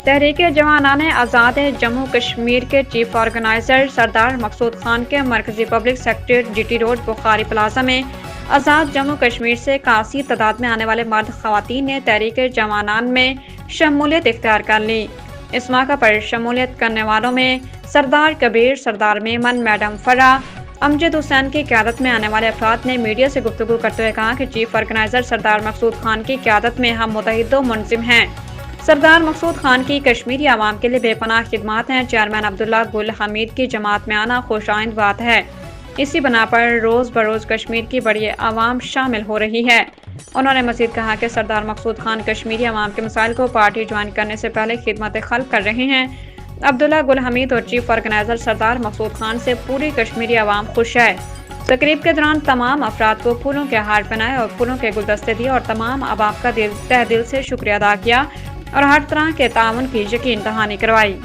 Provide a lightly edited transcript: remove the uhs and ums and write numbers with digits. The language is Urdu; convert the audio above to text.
تحریک جوانان آزاد جموں کشمیر کے چیف آرگنائزر سردار مقصود خان کے مرکزی public secretariat G T road Bukhari plaza میں آزاد جموں کشمیر سے کثیر تعداد میں آنے والے مرد خواتین نے تحریک جوانان میں شمولیت اختیار کر لی۔ اس موقع پر شمولیت کرنے والوں میں سردار کبیر، سردار میمن، میڈم فرح، امجد حسین کی قیادت میں آنے والے افراد نے میڈیا سے گفتگو کرتے ہوئے کہا کہ چیف آرگنائزر سردار مقصود خان کی قیادت میں ہم متحد و منظم ہیں۔ سردار مقصود خان کی کشمیری عوام کے لیے بے پناہ خدمات ہیں۔ چیئرمین عبداللہ گل حمید کی جماعت میں آنا خوش آئند بات ہے۔ اسی بنا پر روز بروز کشمیر کی بڑی عوام شامل ہو رہی ہے۔ انہوں نے مزید کہا کہ سردار مقصود خان کشمیری عوام کے مسائل کو پارٹی جوائن کرنے سے پہلے خدمت خلق کر رہے ہیں۔ عبداللہ گل حمید اور چیف آرگنائزر سردار مقصود خان سے پوری کشمیری عوام خوش ہے۔ تقریب کے دوران تمام افراد کو پھولوں کے ہار پہنائے اور پھولوں کے گلدستے دیے اور تمام احباب کا تہہ دل سے شکریہ ادا کیا اور ہر طرح کے تعاون کی یقین دہانی کروائی۔